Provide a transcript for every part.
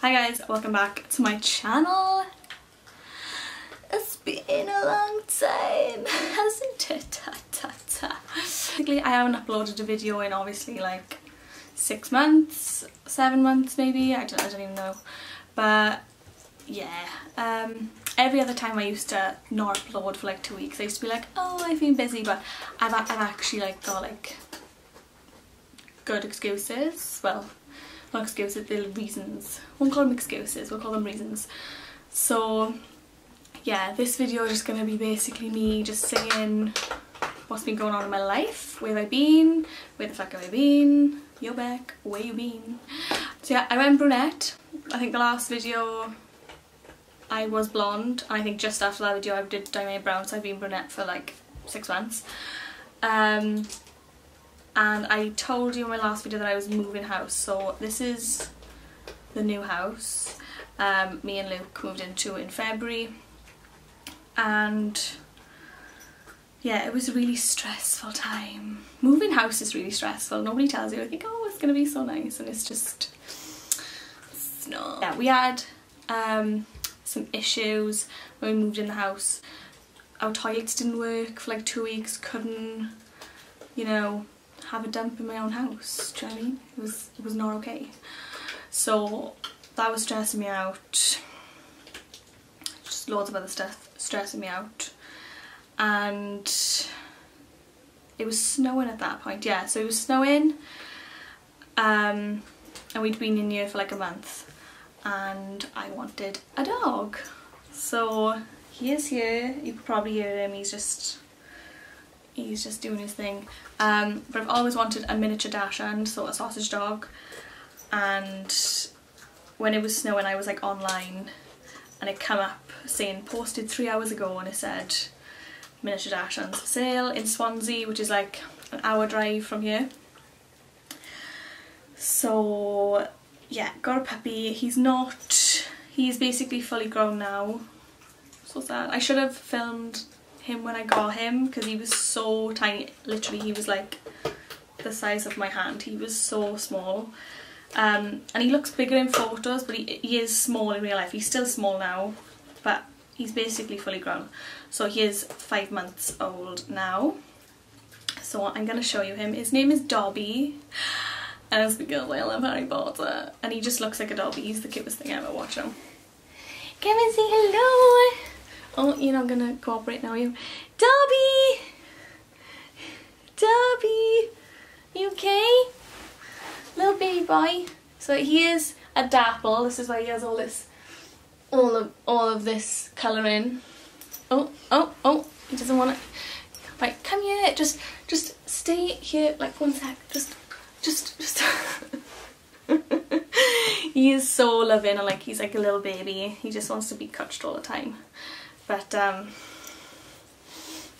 Hi guys, welcome back to my channel. It's been a long time, hasn't it? Basically, I haven't uploaded a video in obviously like 6 months, 7 months maybe, I don't even know. But yeah, every other time I used to not upload for like 2 weeks, I used to be like, oh, I've been busy, but I've actually like got like good excuses. Well, not excuses, they're reasons. Won't call them excuses, we'll call them reasons. So yeah, this video is just gonna be basically me just saying what's been going on in my life, where have I been, where the fuck have I been, you're back, where you been. So yeah, I went brunette. I think the last video I was blonde, and I think just after that video I did dye my brown, so I've been brunette for like 6 months. And I told you in my last video that I was moving house, so this is the new house me and Luke moved into in February. And yeah, it was a really stressful time. Moving house is really stressful. Nobody tells you. I think, oh, it's gonna be so nice, and it's just, it's not. Yeah, we had some issues when we moved in the house. Our toilets didn't work for like 2 weeks. Couldn't, you know, have a dump in my own house. Do you know what I mean? It was not okay. So that was stressing me out. Just loads of other stuff stressing me out. And it was snowing at that point. Yeah, so it was snowing. And we'd been in here for like a month. And I wanted a dog. So he is here. You could probably hear him. He's just doing his thing. But I've always wanted a miniature dachshund, so a sausage dog. And when it was snowing, I was like online, and it came up saying posted 3 hours ago, and it said miniature dachshunds for sale in Swansea, which is like an hour drive from here. So yeah, got a puppy. He's basically fully grown now. So sad. I should have filmed him when I got him, because he was so tiny. Literally, he was like the size of my hand. He was so small. And he looks bigger in photos, but he is small in real life. He's still small now, but he's basically fully grown. So he is 5 months old now. So I'm going to show you him. His name is Dobby, and it's because I love Harry Potter, and he just looks like a Dobby. He's the cutest thing ever. Watch him. Come and say hello. Oh, you're not gonna cooperate now, are you? Dobby! Dobby! You okay? Little baby boy. So he is a dapple. This is why he has all this, all of this colouring. Oh, he doesn't want it. Right, come here. Just stay here like 1 sec. Just. He is so loving, and like he's like a little baby. He just wants to be touched all the time. But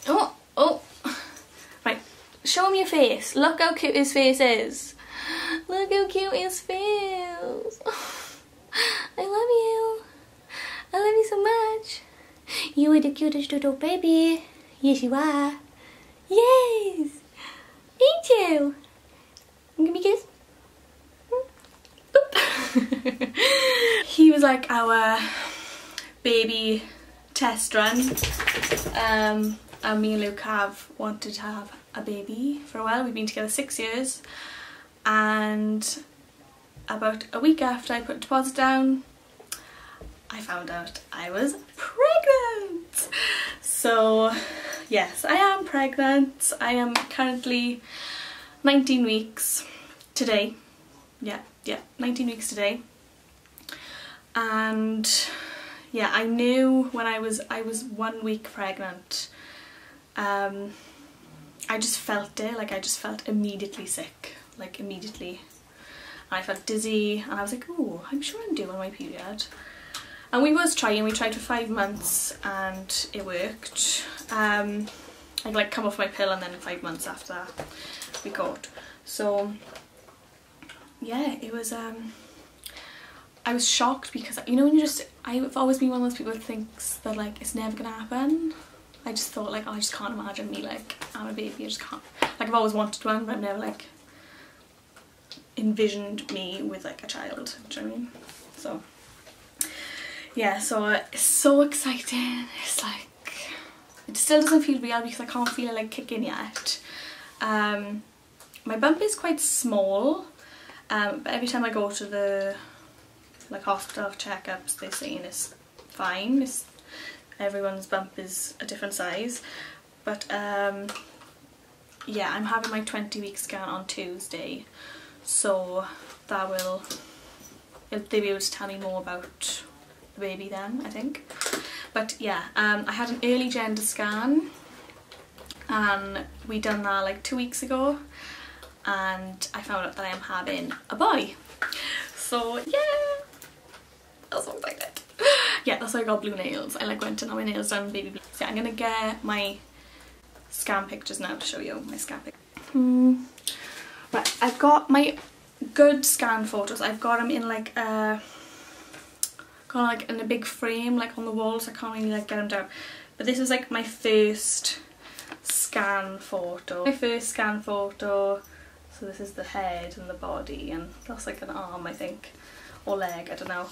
oh, right, show him your face. Look how cute his face is. Look how cute his face. I love you. I love you so much. You are the cutest little baby. Yes, you are. Yes. Ain't you? Give me a kiss. He was like our baby test run. And me and Luke have wanted to have a baby for a while. We've been together 6 years, and about a week after I put a deposit down, I found out I was pregnant. So yes, I am pregnant. I am currently 19 weeks today. Yeah, 19 weeks today. And yeah, I knew when I was 1 week pregnant. I just felt it, like I just felt immediately sick, like immediately. And I felt dizzy, and I was like, oh, I'm sure I'm due on my period. And we tried for 5 months, and it worked. I'd like come off my pill, and then 5 months after that we got. So yeah, it was I was shocked, because you know when I've always been one of those people that thinks that like it's never gonna happen. I just thought like, oh, I just can't imagine me like having a baby. I just can't. Like I've always wanted one, but I've never like envisioned me with like a child. Do you know what I mean? So yeah, so it's so exciting. It's like, it still doesn't feel real because I can't feel it like kicking yet. My bump is quite small, but every time I go to the like hospital checkups, they're saying it's fine. Everyone's bump is a different size, but yeah, I'm having my 20-week scan on Tuesday, so that will, they'll be able to tell me more about the baby then, I think. But yeah, I had an early gender scan and we done that like 2 weeks ago, and I found out that I am having a boy. So yeah, I'm so excited. Yeah, that's why I got blue nails. I like went and had my nails done baby blue. So yeah, I'm gonna get my scan pictures now to show you my scan pictures. Right, I've got my good scan photos. I've got them in like a in a big frame like on the wall, so I can't really like get them down. But this is like my first scan photo. My first scan photo. So this is the head and the body, and that's like an arm, I think, or leg, I don't know.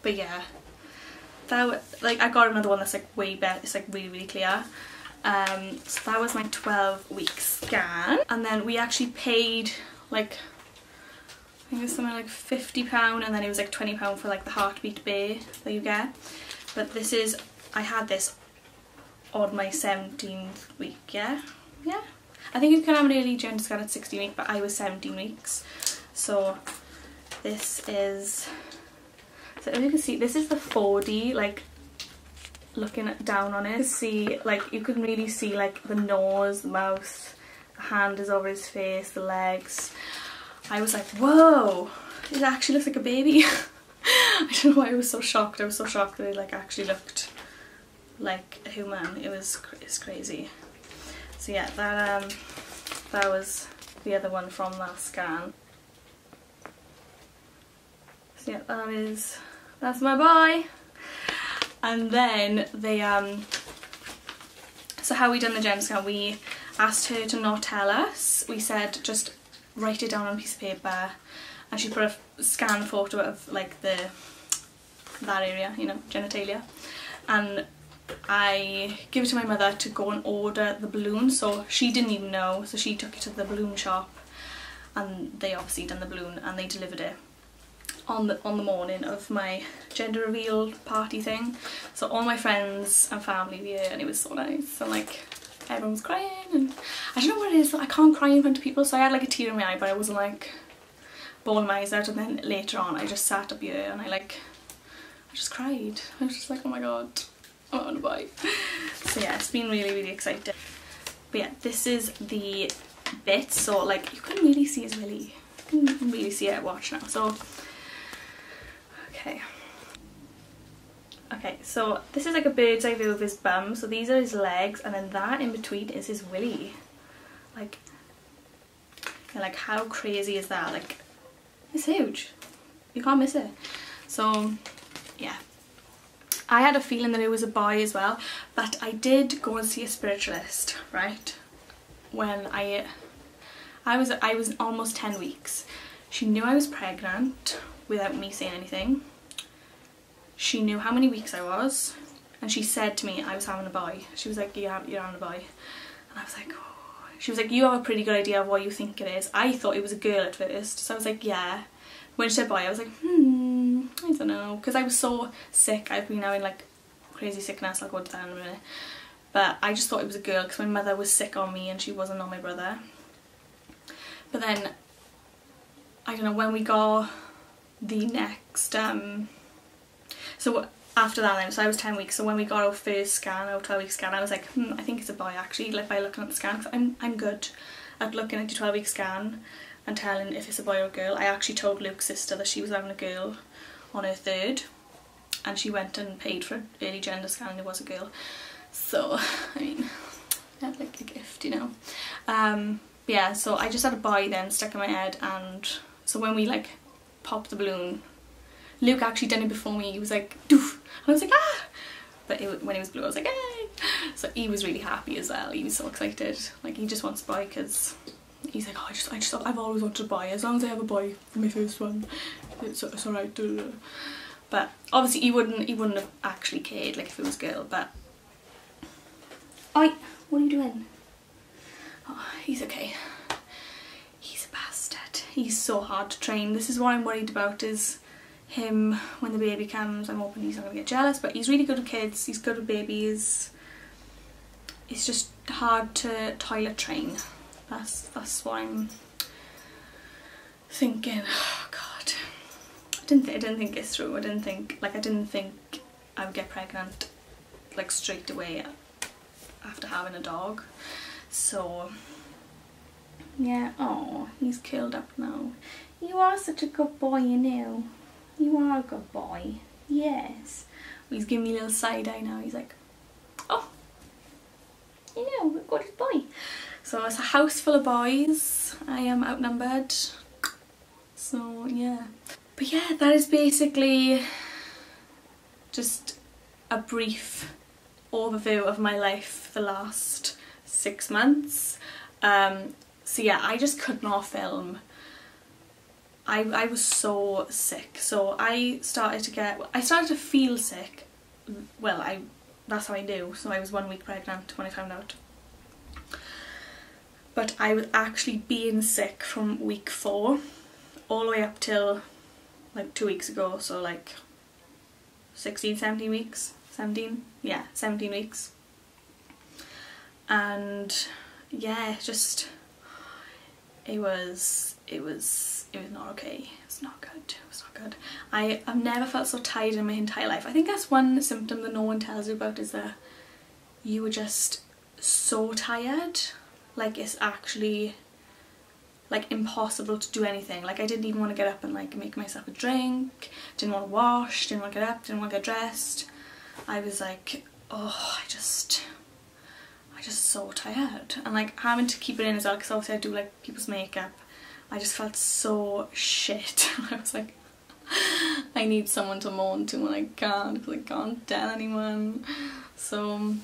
But yeah, that like I got another one that's like way better. It's like really clear. So that was my 12-week scan, and then we actually paid like, I think it was something like £50, and then it was like £20 for like the heartbeat bay that you get. But this is, I had this on my 17th week, yeah? I think you can have an early gender scan at 16 weeks, but I was 17 weeks. So this is, so as you can see, this is the 4D, like looking down on it. See, like you can really see like the nose, the mouth, the hand is over his face, the legs. I was like, whoa, it actually looks like a baby. I don't know why I was so shocked. I was so shocked that it like actually looked like a human. It's crazy. So yeah, that was the other one from that scan. So yeah, that's my boy. And then they so how we done the gender scan, we asked her to not tell us. We said just write it down on a piece of paper, and she put a scan photo of like that area, you know, genitalia, and I give it to my mother to go and order the balloon. So she didn't even know, so she took it to the balloon shop, and they obviously done the balloon and they delivered it on the morning of my gender reveal party thing. So all my friends and family were here, and it was so nice, and like everyone was crying, and I don't know what it is, I can't cry in front of people, so I had like a tear in my eye, but I wasn't like bawling my eyes out. And then later on I just sat up here and I just cried. I was just like, oh my god, I want a boy. So yeah, it's been really exciting. But yeah, this is the bit, so like you couldn't really see his willy. You can really see it at watch now. So okay, so this is like a bird's eye view of his bum. So these are his legs, and then that in between is his willy. Like, and like how crazy is that? Like, it's huge. You can't miss it. So yeah, I had a feeling that it was a boy as well, but I did go and see a spiritualist, right? When I was almost 10 weeks. She knew I was pregnant without me saying anything. She knew how many weeks I was, and she said to me I was having a boy. She was like, yeah, you're having a boy. And I was like, oh. She was like, you have a pretty good idea of what you think it is. I thought it was a girl at first, so I was like, yeah. When she said boy, I was like, I don't know, because I was so sick. I've been having like crazy sickness. I'll go to that in a minute. But I just thought it was a girl because my mother was sick on me and she wasn't on my brother. But then, I don't know, when we got the next, so after that then, so I was 10 weeks, so when we got our first scan, our 12-week scan, I was like, I think it's a boy actually, like by looking at the scan, because I'm good at looking at your 12-week scan and telling if it's a boy or a girl. I actually told Luke's sister that she was having a girl on her 3rd, and she went and paid for an early gender scan and it was a girl. So, I mean, that's like a gift, you know. Yeah, so I just had a boy then stuck in my head, and so when we like popped the balloon, Luke actually done it before me. He was like, doof, and I was like, ah! But when it was blue, I was like, hey! So he was really happy as well. He was so excited. Like, he just wants a boy because he's like, oh, I've always wanted a boy. As long as I have a boy for my first one, it's alright. But obviously he wouldn't have actually cared like if it was a girl. But oi, what are you doing? Oh, he's okay. He's a bastard. He's so hard to train. This is what I'm worried about, is him when the baby comes. I'm hoping he's not gonna get jealous, but he's really good with kids, he's good with babies. It's just hard to toilet train. That's what I'm thinking. Oh god. I didn't think it through. I didn't think I would get pregnant like straight away after having a dog. So yeah, oh, he's curled up now. You are such a good boy, you know. You are a good boy. Yes. He's giving me a little side eye now. He's like, oh, you know, good boy. So it's a house full of boys. I am outnumbered. So yeah. But yeah, that is basically just a brief overview of my life for the last 6 months. So yeah, I just could not film. I was so sick. So I started to feel sick. Well, that's how I knew. So I was 1 week pregnant when I found out. But I was actually being sick from week 4 all the way up till like 2 weeks ago. So like 16, 17 weeks. 17? Yeah, 17 weeks. And yeah, just it was not okay. It's not good. It was not good. I've never felt so tired in my entire life. I think that's one symptom that no one tells you about, is that you were just so tired. Like it's actually like impossible to do anything. Like I didn't even want to get up and like make myself a drink. Didn't want to wash. Didn't want to get up. Didn't want to get dressed. I was like, oh, I just so tired, and like having to keep it in as well, because obviously I do like people's makeup. I just felt so shit. I was like, I need someone to moan to, and I can't, because I can't tell anyone. So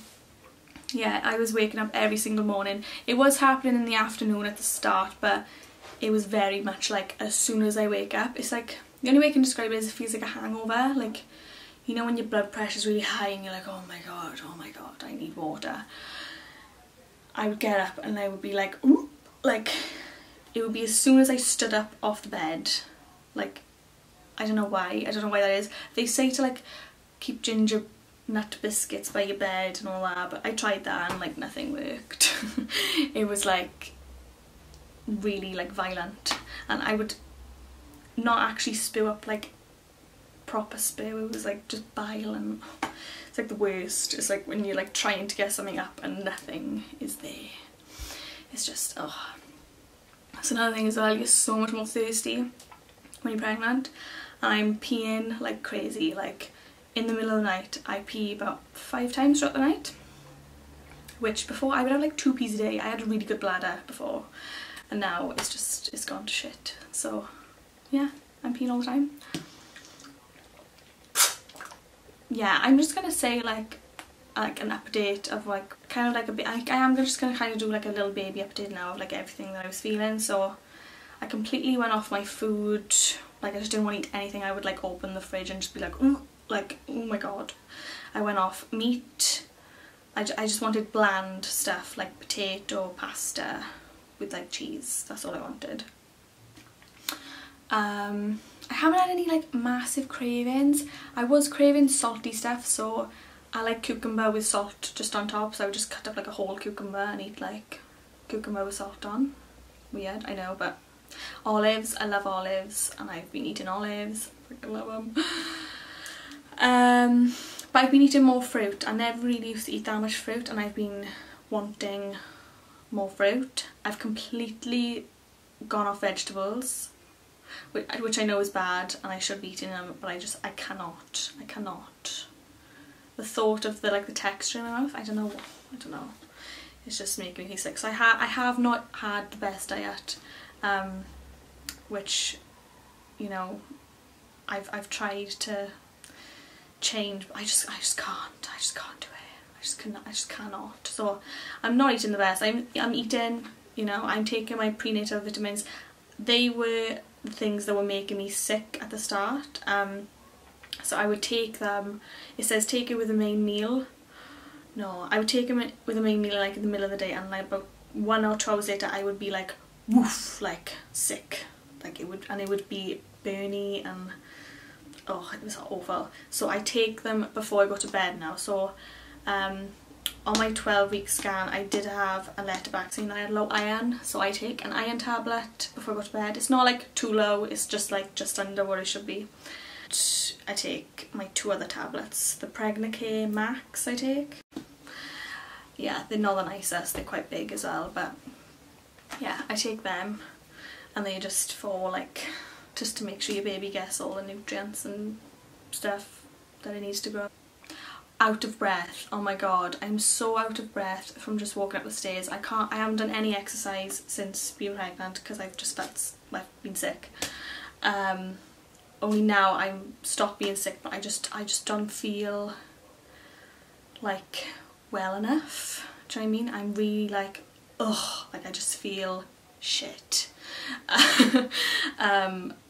yeah, I was waking up every single morning. It was happening in the afternoon at the start, but it was very much like as soon as I wake up, it's like, the only way I can describe it is it feels like a hangover. Like, you know when your blood pressure's really high and you're like, oh my god, I need water. I would get up and I would be like, ooh, like it would be as soon as I stood up off the bed. Like, I don't know why that is. They say to like keep ginger nut biscuits by your bed and all that, but I tried that and like nothing worked. It was like really like violent, and I would not actually spew up like proper spew. It was like just bile, and it's like the worst. It's like when you're like trying to get something up and nothing is there. It's just, oh. That's another thing as well, you're so much more thirsty when you're pregnant. I'm peeing like crazy. Like in the middle of the night I pee about 5 times throughout the night, which before I would have like 2 pees a day. I had a really good bladder before, and now it's gone to shit. So yeah, I'm peeing all the time. Yeah, I'm just gonna say like an update of like kind of like a bit. I am just gonna kind of do like a little baby update now of like everything that I was feeling. So I completely went off my food. Like I just didn't want to eat anything. I would like open the fridge and just be like, ooh, like oh my god. I went off meat. I just wanted bland stuff like potato, pasta with like cheese. That's all I wanted. I haven't had any like massive cravings. I was craving salty stuff, so I like cucumber with salt just on top, so I would just cut up like a whole cucumber and eat like cucumber with salt on. Weird, I know, but olives, I love olives, and I've been eating olives. I freaking love them. But I've been eating more fruit. I never really used to eat that much fruit, and I've been wanting more fruit. I've completely gone off vegetables, which I know is bad and I should be eating them, but I cannot. The thought of the texture in my mouth, I don't know, it's just making me sick. So I have not had the best diet, which, you know, I've tried to change, but I just can't do it. I just cannot. So I'm not eating the best. I'm eating, you know, I'm taking my prenatal vitamins. They were the things that were making me sick at the start. So I would take them, it says take it with the main meal. No, I would take them with the main meal like in the middle of the day, and like about 1 or 2 hours later I would be like woof, like sick, like it would be burny and oh, it was awful. So I take them before I go to bed now. So on my 12-week scan I did have a letter back saying I had low iron, so I take an iron tablet before I go to bed. It's not like too low, it's just like just under what it should be. I take my 2 other tablets, the Pregnacare Max I take. Yeah, they're not the nicest, they're quite big as well, but yeah, I take them, and they're just for like, just to make sure your baby gets all the nutrients and stuff that it needs to grow. Out of breath, oh my god, I'm so out of breath from just walking up the stairs. I haven't done any exercise since being pregnant because I've been sick. Only now I'm stopped being sick, but I just don't feel like well enough. Do you know what I mean? I'm really like, ugh, like I just feel shit.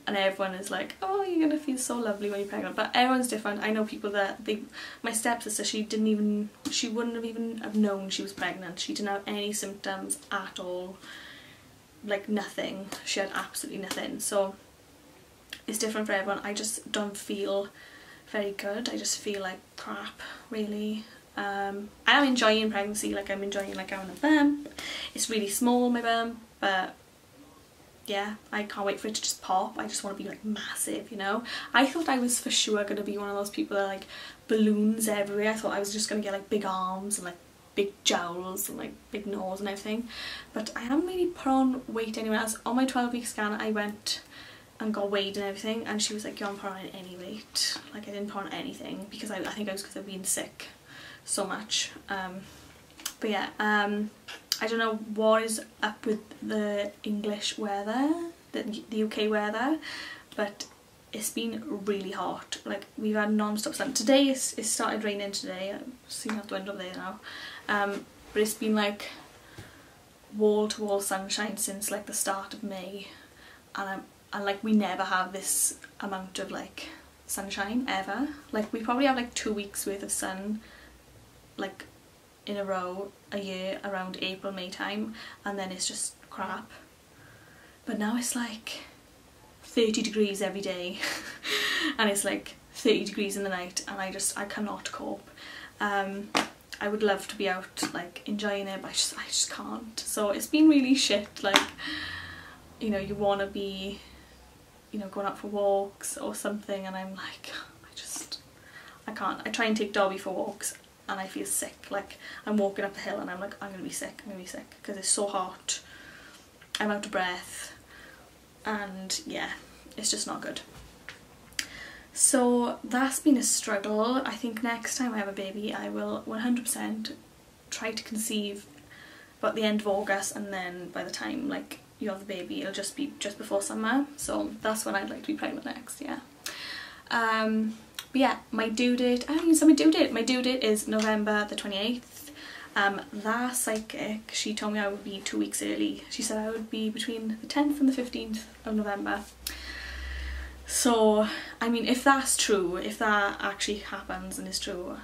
And everyone is like, oh, you're gonna feel so lovely when you're pregnant, but everyone's different. I know people that my stepsister, she wouldn't have even have known she was pregnant. She didn't have any symptoms at all, like nothing. She had absolutely nothing. So it's different for everyone. I just don't feel very good. I just feel like crap, really. I am enjoying pregnancy, like I'm enjoying like having a bump. It's really small, my bump, but yeah, I can't wait for it to just pop. I just want to be like massive, you know. I thought I was for sure going to be one of those people that like balloons everywhere. I thought I was just going to get like big arms and like big jowls and like big nose and everything, but I haven't really put on weight anywhere else. On my 12-week scan I went and got weighed and everything, and she was like, you haven't put on any weight. Like I didn't put on anything because I think I was because I've been sick so much. But yeah, I don't know what is up with the English weather, the UK weather, but it's been really hot. Like we've had non-stop sun. Today it started raining today. I'm seeing out the window there now. But it's been like wall-to-wall sunshine since like the start of May, and like we never have this amount of like sunshine ever. Like we probably have like 2 weeks worth of sun like in a row a year around April, May time, and then it's just crap. But now it's like 30 degrees every day and it's like 30 degrees in the night, and I cannot cope. I would love to be out like enjoying it, but I just can't. So it's been really shit. Like, you know, you want to be, you know, going out for walks or something, and I'm like, I can't. I try and take Dobby for walks and I feel sick. Like I'm walking up the hill and I'm like, I'm gonna be sick because it's so hot. I'm out of breath, and yeah, it's just not good. So that's been a struggle. I think next time I have a baby I will 100% try to conceive about the end of August, and then by the time like you have the baby it'll just be just before summer. So that's when I'd like to be pregnant next, yeah. But yeah, my due date, my due date is November the 28th. That psychic, she told me I would be 2 weeks early. She said I would be between the 10th and the 15th of November. So, I mean, if that's true, if that actually happens and is true,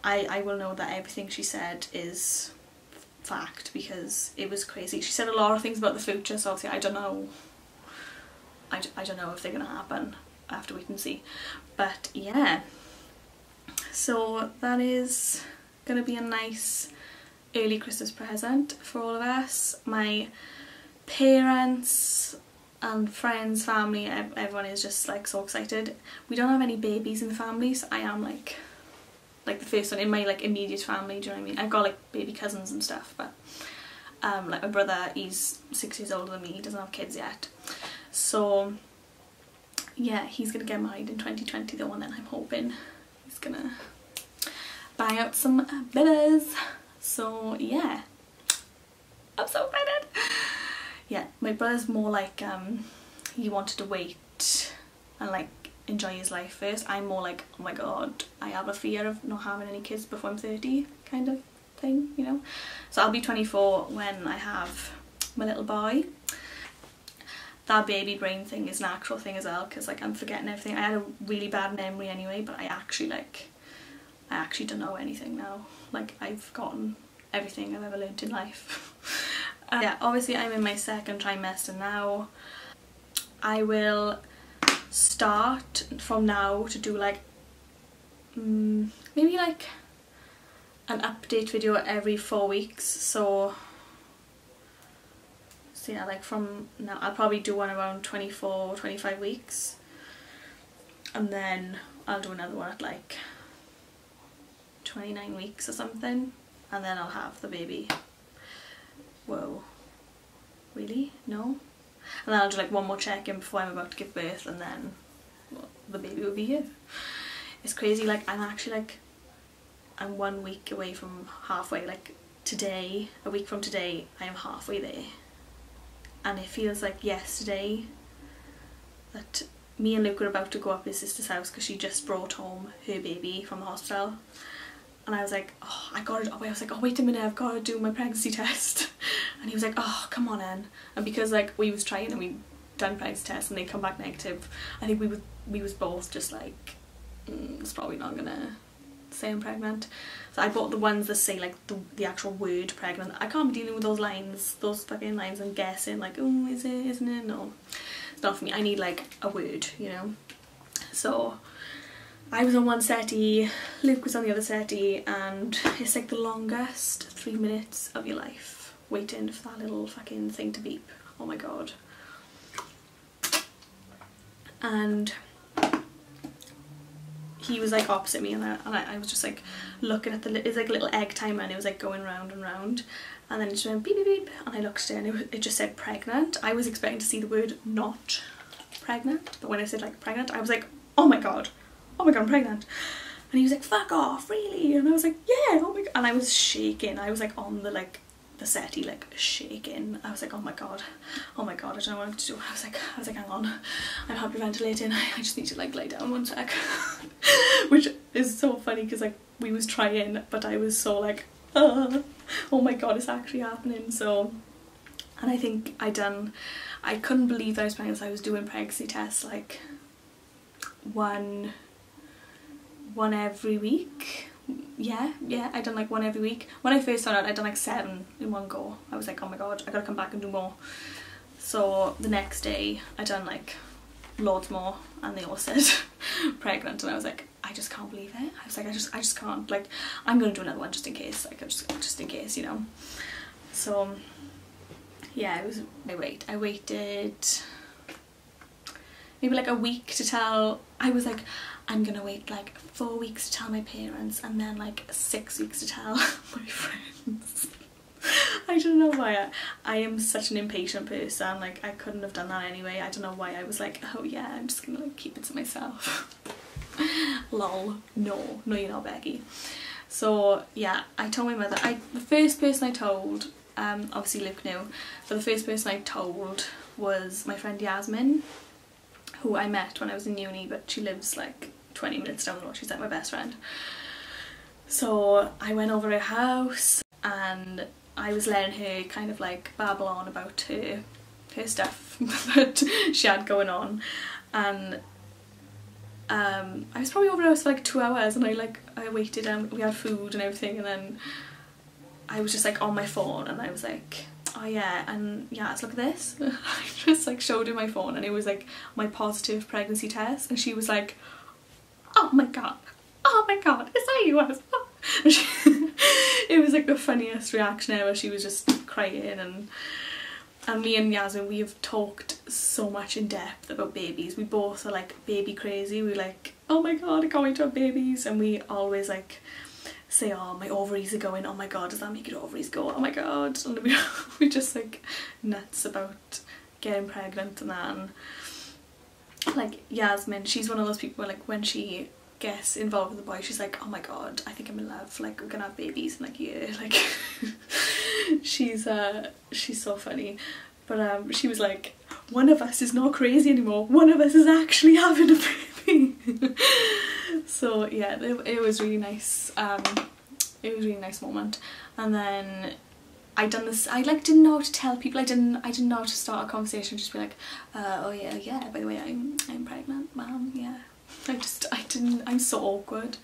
I will know that everything she said is fact, because it was crazy. She said a lot of things about the future, so obviously I don't know. I don't know if they're going to happen. I have to wait and see. But yeah, so that is going to be a nice early Christmas present for all of us. My parents and friends, family, everyone is just like so excited. We don't have any babies in the family, so I am like the first one in my like immediate family, do you know what I mean? I've got like baby cousins and stuff, but like my brother, he's 6 years older than me, he doesn't have kids yet. So yeah, he's gonna get married in 2020 though, and then I'm hoping he's gonna bang out some babies. So yeah, I'm so excited. Yeah, my brother's more like he wanted to wait and like enjoy his life first. I'm more like, oh my god, I have a fear of not having any kids before I'm 30 kind of thing, you know. So I'll be 24 when I have my little boy. that baby brain thing is an actual thing as well, because like I'm forgetting everything. I had a really bad memory anyway, but I actually don't know anything now. Like I've forgotten everything I've ever learned in life. Yeah, obviously I'm in my second trimester now. I will start from now to do like maybe like an update video every 4 weeks. So yeah, like from now I'll probably do one around 24 25 weeks, and then I'll do another one at like 29 weeks or something, and then I'll have the baby. Whoa, really? No? And then I'll do like one more check-in before I'm about to give birth, and then well, the baby will be here. It's crazy, like I'm actually like, I'm 1 week away from halfway. Like today, a week from today, I am halfway there. And it feels like yesterday that me and Luke were about to go up his sister's house because she just brought home her baby from the hospital. And I was like, oh, I was like, oh wait a minute, I've got to do my pregnancy test. And he was like, oh, come on then. And because like we was trying and we done pregnancy tests and they come back negative, I think we was both just like, it's probably not gonna say I'm pregnant. So I bought the ones that say like the actual word pregnant. I can't be dealing with those lines, those fucking lines and guessing like, oh, is it, isn't it? No, it's not for me. I need like a word, you know. So I was on one settee, Luke was on the other settee, and it's like the longest 3 minutes of your life waiting for that little fucking thing to beep. Oh my god. And he was like opposite me, and I was just like looking at it's like a little egg timer, and it was like going round and round, and then it just went beep beep beep, and I looked at it and it just said pregnant. I was expecting to see the word not pregnant, but when I said like pregnant, I was like, oh my god, I'm pregnant. And he was like, fuck off, really? And I was like, yeah, oh my god. And I was shaking. I was like on the settee, like shaking. I was like, oh my god, I don't know what to do. I was like, hang on, I'm hyperventilating. I just need to like lay down 1 sec. Which is so funny because like we was trying, but I was so like, oh my god, it's actually happening. So, and I think I couldn't believe that I was pregnant. So I was doing pregnancy tests like one every week. Yeah, I done like one every week. When I first found out, I'd done like 7 in one go. I was like, oh my god, I gotta come back and do more. So the next day I done like loads more, and they all said pregnant, and I was like, I just can't believe it. I was like, I just can't, like, I'm gonna do another one just in case, like just in case, you know. So yeah, it was, I waited maybe like a week to tell. I was like, I'm gonna wait like 4 weeks to tell my parents, and then like 6 weeks to tell my friends. I don't know why I am such an impatient person. Like I couldn't have done that anyway. I don't know why I was like, oh yeah, I'm just gonna like keep it to myself. Lol. No, you're not, Becky. So yeah, I told my mother. The first person I told, obviously Luke knew, but the first person I told was my friend Yasmin, who I met when I was in uni, but she lives like 20 minutes down the road. She's like my best friend. So I went over her house and I was letting her kind of like babble on about her stuff that she had going on, and I was probably over her house for like 2 hours, and I waited and we had food and everything, and then I was just like on my phone, and I was like, oh yeah, and yeah, let's look at this. I just like showed her my phone, and it was like my positive pregnancy test, and she was like, oh my god, is that you? It was like the funniest reaction ever. She was just crying, and me and Yasmin, we have talked so much in depth about babies. We both are like baby crazy. We're like, oh my god, I can't wait to have babies, and we always like say, oh, my ovaries are going, oh my god, does that make your ovaries go, oh my god, and we're just like nuts about getting pregnant and that. And like Yasmin, she's one of those people where like when she gets involved with a boy, she's like, oh my god, I think I'm in love, like we're gonna have babies in like a year. Like she's so funny. But she was like, one of us is not crazy anymore, one of us is actually having a baby. So yeah, it was really nice. It was a really nice moment. And then I done this, I like didn't know how to tell people, I didn't know how to start a conversation, just be like, oh yeah, by the way, I'm pregnant, mom, yeah. I'm so awkward.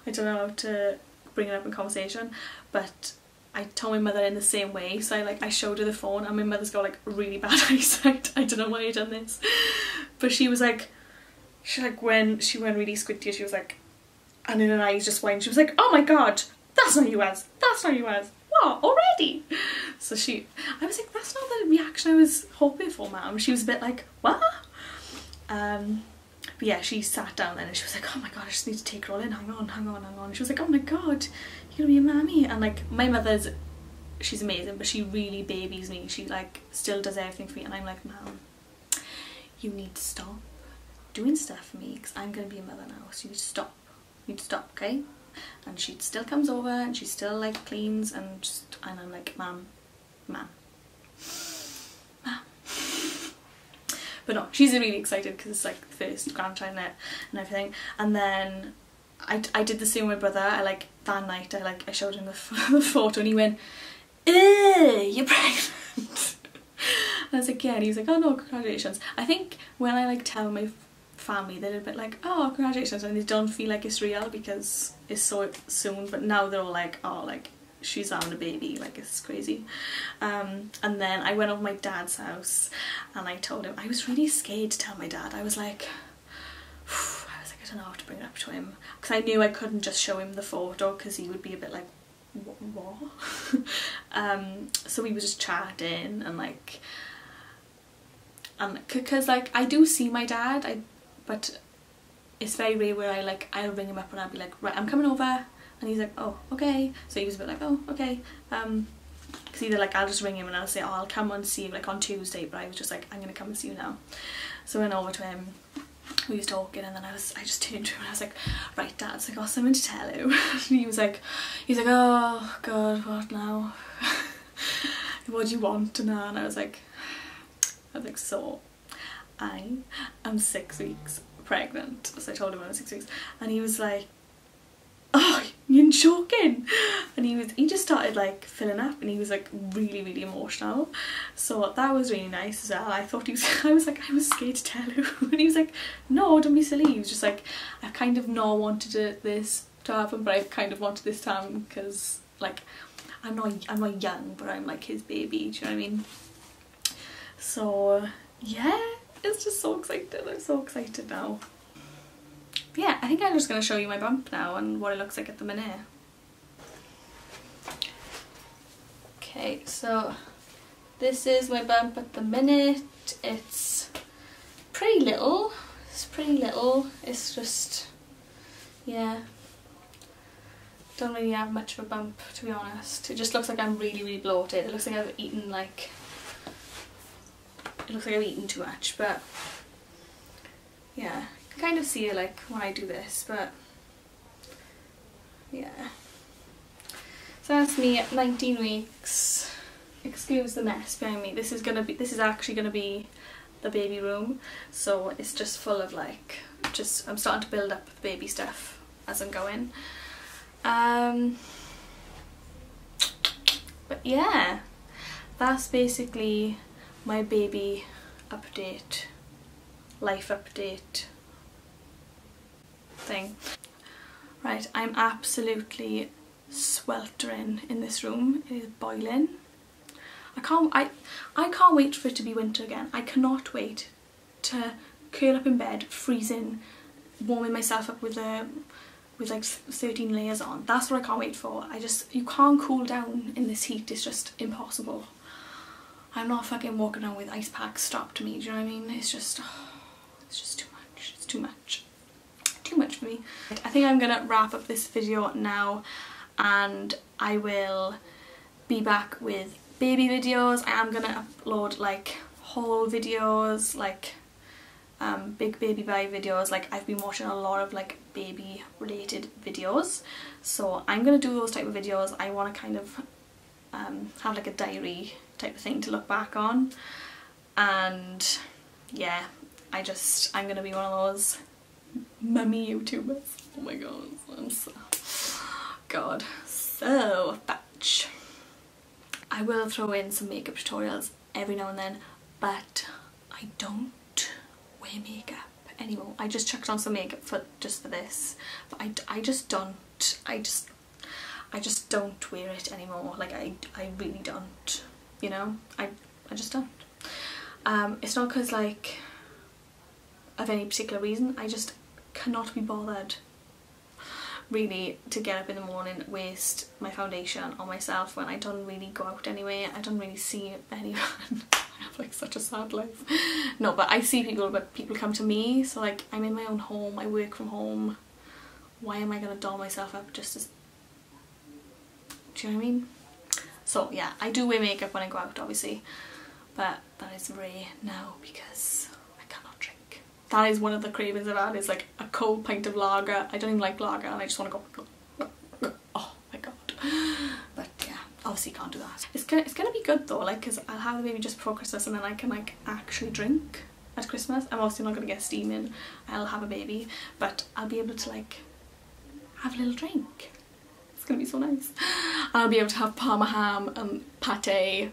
I don't know how to bring it up in conversation, but I told my mother in the same way, so I showed her the phone, and my mother's got like really bad eyesight. I don't know why I done this, but she was like, when she went really squinty, she was like, and in her eyes just went, she was like, oh my god, that's not you as, what, already? So I was like, that's not the reaction I was hoping for, ma'am. She was a bit like, what? But yeah, she sat down then and she was like, oh my god, I just need to take her all in, hang on. She was like, oh my god, you're gonna be a mammy. And like, my mother's, she's amazing, but she really babies me. She like still does everything for me, and I'm like, ma'am, you need to stop doing stuff for me, because I'm gonna be a mother now, so you need to stop, okay? And she still comes over and she still like cleans, and I'm like, ma'am. But no, she's really excited because it's like the first grandchild and everything. And then I did the same with my brother. That night I showed him the photo, and he went, you're pregnant. And I was like, yeah, and he was like, oh no, congratulations. I think when I like tell my family, they're a bit like, oh congratulations, and they don't feel like it's real because it's so soon, but now they're all like, oh, like she's having a baby, like it's crazy. And then I went over to my dad's house and I told him, I was really scared to tell my dad. I was like, I don't know how to bring it up to him, because I knew I couldn't just show him the photo because he would be a bit like, what? So we were just chatting and like, because like I do see my dad, but it's very rare where I'll ring him up and I'll be like, right, I'm coming over. And he's like, oh, okay. So he was a bit like, oh, okay. Because either like I'll just ring him and I'll say, oh, I'll come and see you like on Tuesday, but I was just like, I'm gonna come and see you now. So I went over to him, we was talking, and then I just turned to him and I was like, right, Dad, I got something to tell you. And he's like, oh god, what now? What do you want now? And I was like, so I am 6 weeks pregnant. So I told him I was 6 weeks, and he was like, oh, you're joking. And he just started like filling up, and he was like really emotional. So that was really nice as well. I thought I was like, I was scared to tell you. And he was like, no, don't be silly. He was just like, I've kind of not wanted this to happen, but I've kind of wanted this to happen because like I'm not young, but I'm like his baby, do you know what I mean? So yeah, it's just so excited. I'm so excited now. Yeah, I think I'm just going to show you my bump now and what it looks like at the minute. Okay, so this is my bump at the minute. It's pretty little. It's just, yeah, don't really have much of a bump, to be honest. It just looks like I'm really bloated. It looks like I've eaten too much, but yeah. Kind of see it like when I do this, but yeah. So that's me at 19 weeks. Excuse the mess behind me. This is actually gonna be the baby room, so it's just full of like, I'm starting to build up the baby stuff as I'm going. But yeah, that's basically my baby update, life update thing. Right, I'm absolutely sweltering in this room. It is boiling. I can't wait for it to be winter again. I cannot wait to curl up in bed, freezing, warming myself up with like 13 layers on. That's what I can't wait for. You can't cool down in this heat. It's just impossible. I'm not fucking walking around with ice packs strapped to me, do you know what I mean? It's just too much. It's too much. Too much for me. I think I'm gonna wrap up this video now, and I will be back with baby videos. I am gonna upload like haul videos, like big baby buy videos. Like I've been watching a lot of like baby related videos, so I'm gonna do those type of videos. I want to kind of have like a diary type of thing to look back on, and yeah, I'm gonna be one of those mummy YouTubers. Oh my god, I'm so fetch. I will throw in some makeup tutorials every now and then, but I don't wear makeup anymore. I just chucked on some makeup just for this, but I just don't wear it anymore. Like I really don't, you know, I just don't. It's not because like of any particular reason, I just cannot be bothered really to get up in the morning, waste my foundation on myself when I don't really go out anyway. I don't really see anyone. I have like such a sad life. No, but I see people, but people come to me, so like I'm in my own home, I work from home. Why am I gonna doll myself up just as, do you know what I mean? So yeah, I do wear makeup when I go out obviously, but that is rare now because I cannot drink. That is one of the cravings I've had, is like a cold pint of lager. I don't even like lager and I just want to go, oh my god. But yeah, obviously can't do that. It's gonna be good though, like, because I'll have the baby just before Christmas and then I can like actually drink at Christmas. I'm obviously not gonna get steaming, I'll have a baby, but I'll be able to like have a little drink. It's gonna be so nice. I'll be able to have parma ham and pate.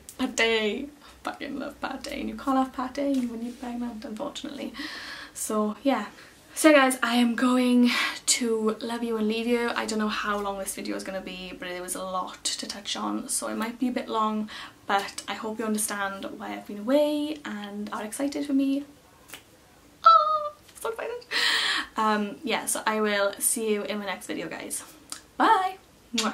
Fucking love pate, and you can't have pate when you're pregnant, unfortunately. So yeah. So guys, I am going to love you and leave you. I don't know how long this video is going to be, but there was a lot to touch on, so it might be a bit long, but I hope you understand why I've been away and are excited for me. Oh, so excited. Yeah, so I will see you in my next video, guys. Bye. Mwah.